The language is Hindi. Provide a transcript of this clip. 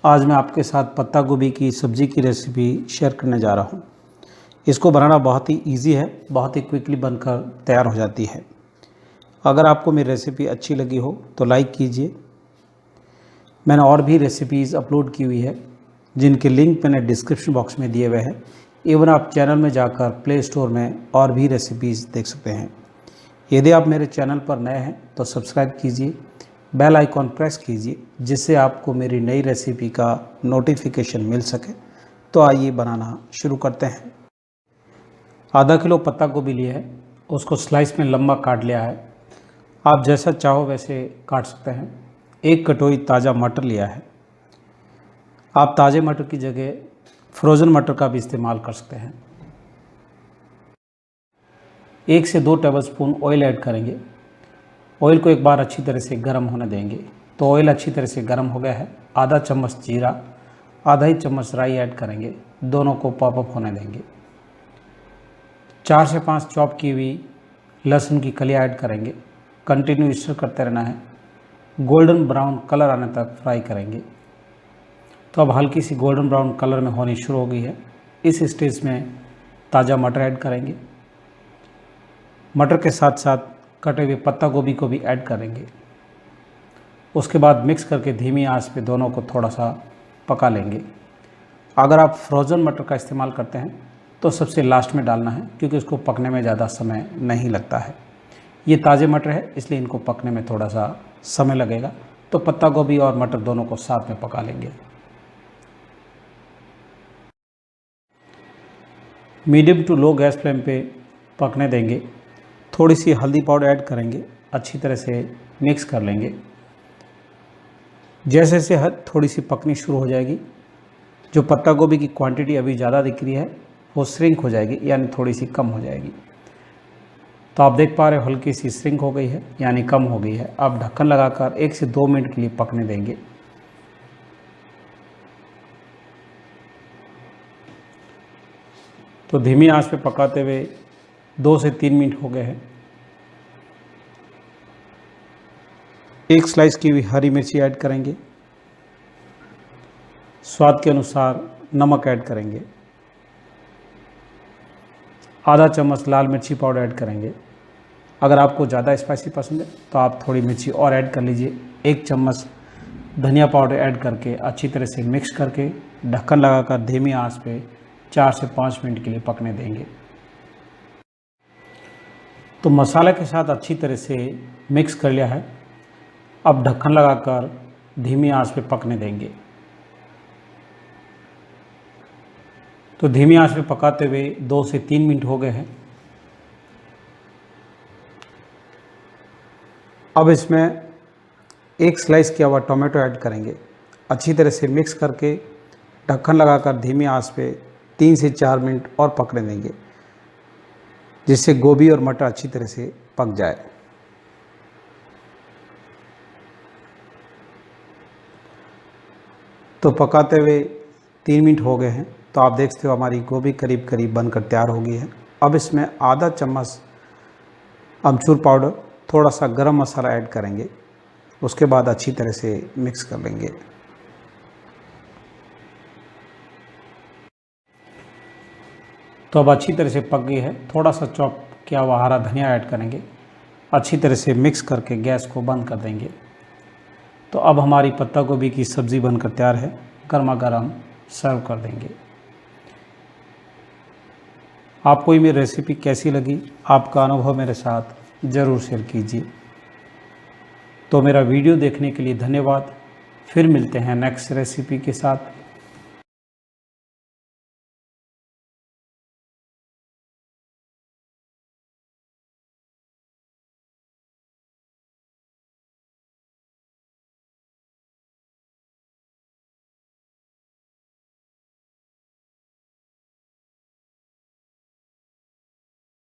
आज मैं आपके साथ पत्ता गोभी की सब्ज़ी की रेसिपी शेयर करने जा रहा हूँ। इसको बनाना बहुत ही इजी है, बहुत ही क्विकली बनकर तैयार हो जाती है। अगर आपको मेरी रेसिपी अच्छी लगी हो तो लाइक कीजिए। मैंने और भी रेसिपीज़ अपलोड की हुई है जिनके लिंक मैंने डिस्क्रिप्शन बॉक्स में दिए हुए हैं। इवन आप चैनल में जाकर प्ले स्टोर में और भी रेसिपीज़ देख सकते हैं। यदि आप मेरे चैनल पर नए हैं तो सब्सक्राइब कीजिए, बेल आइकॉन प्रेस कीजिए जिससे आपको मेरी नई रेसिपी का नोटिफिकेशन मिल सके। तो आइए बनाना शुरू करते हैं। आधा किलो पत्ता गोभी लिया है, उसको स्लाइस में लंबा काट लिया है। आप जैसा चाहो वैसे काट सकते हैं। एक कटोरी ताज़ा मटर लिया है। आप ताज़े मटर की जगह फ्रोज़न मटर का भी इस्तेमाल कर सकते हैं। 1 से 2 टेबलस्पून ऑयल ऐड करेंगे। ऑयल को एक बार अच्छी तरह से गर्म होने देंगे। तो ऑयल अच्छी तरह से गर्म हो गया है। आधा चम्मच जीरा, आधा ही चम्मच राई ऐड करेंगे। दोनों को पॉपअप होने देंगे। 4 से 5 चॉप की हुई लहसुन की कलियाँ ऐड करेंगे। कंटिन्यू स्टर करते रहना है। गोल्डन ब्राउन कलर आने तक फ्राई करेंगे। तो अब हल्की सी गोल्डन ब्राउन कलर में होनी शुरू हो गई है। इस स्टेज में ताज़ा मटर ऐड करेंगे। मटर के साथ साथ कटे हुए पत्ता गोभी को भी ऐड करेंगे। उसके बाद मिक्स करके धीमी आंच पे दोनों को थोड़ा सा पका लेंगे। अगर आप फ्रोज़न मटर का इस्तेमाल करते हैं तो सबसे लास्ट में डालना है, क्योंकि उसको पकने में ज़्यादा समय नहीं लगता है। ये ताज़े मटर है इसलिए इनको पकने में थोड़ा सा समय लगेगा। तो पत्ता गोभी और मटर दोनों को साथ में पका लेंगे। Medium to low gas flame पे पकने देंगे। थोड़ी सी हल्दी पाउडर ऐड करेंगे, अच्छी तरह से मिक्स कर लेंगे। जैसे जैसे थोड़ी सी पकनी शुरू हो जाएगी, जो पत्ता गोभी की क्वांटिटी अभी ज़्यादा दिख रही है वो श्रिंक हो जाएगी, यानी थोड़ी सी कम हो जाएगी। तो आप देख पा रहे हो हल्की सी श्रिंक हो गई है, यानी कम हो गई है। अब ढक्कन लगाकर 1 से 2 मिनट के लिए पकने देंगे। तो धीमी आंच पे पकाते हुए 2 से 3 मिनट हो गए हैं। एक स्लाइस की हुई हरी मिर्ची ऐड करेंगे। स्वाद के अनुसार नमक ऐड करेंगे। आधा चम्मच लाल मिर्ची पाउडर ऐड करेंगे। अगर आपको ज़्यादा स्पाइसी पसंद है तो आप थोड़ी मिर्ची और ऐड कर लीजिए। 1 चम्मच धनिया पाउडर ऐड करके अच्छी तरह से मिक्स करके ढक्कन लगाकर धीमी आंच पे 4 से 5 मिनट के लिए पकने देंगे। तो मसाले के साथ अच्छी तरह से मिक्स कर लिया है। अब ढक्कन लगाकर धीमी आंच पे पकने देंगे। तो धीमी आंच पे पकाते हुए 2 से 3 मिनट हो गए हैं। अब इसमें एक स्लाइस किया हुआ टोमेटो ऐड करेंगे। अच्छी तरह से मिक्स करके ढक्कन लगाकर धीमी आंच पे 3 से 4 मिनट और पकने देंगे, जिससे गोभी और मटर अच्छी तरह से पक जाए। तो पकाते हुए 3 मिनट हो गए हैं। तो आप देख सकते हो हमारी गोभी करीब करीब बनकर तैयार हो गई है। अब इसमें आधा चम्मच अमचूर पाउडर, थोड़ा सा गरम मसाला ऐड करेंगे। उसके बाद अच्छी तरह से मिक्स कर लेंगे। तो अब अच्छी तरह से पक गई है। थोड़ा सा चॉप किया हुआ हरा धनिया ऐड करेंगे। अच्छी तरह से मिक्स करके गैस को बंद कर देंगे। तो अब हमारी पत्ता गोभी की सब्ज़ी बनकर तैयार है। गर्मा गर्म सर्व कर देंगे। आपको ये मेरी रेसिपी कैसी लगी, आपका अनुभव मेरे साथ ज़रूर शेयर कीजिए। तो मेरा वीडियो देखने के लिए धन्यवाद। फिर मिलते हैं नेक्स्ट रेसिपी के साथ।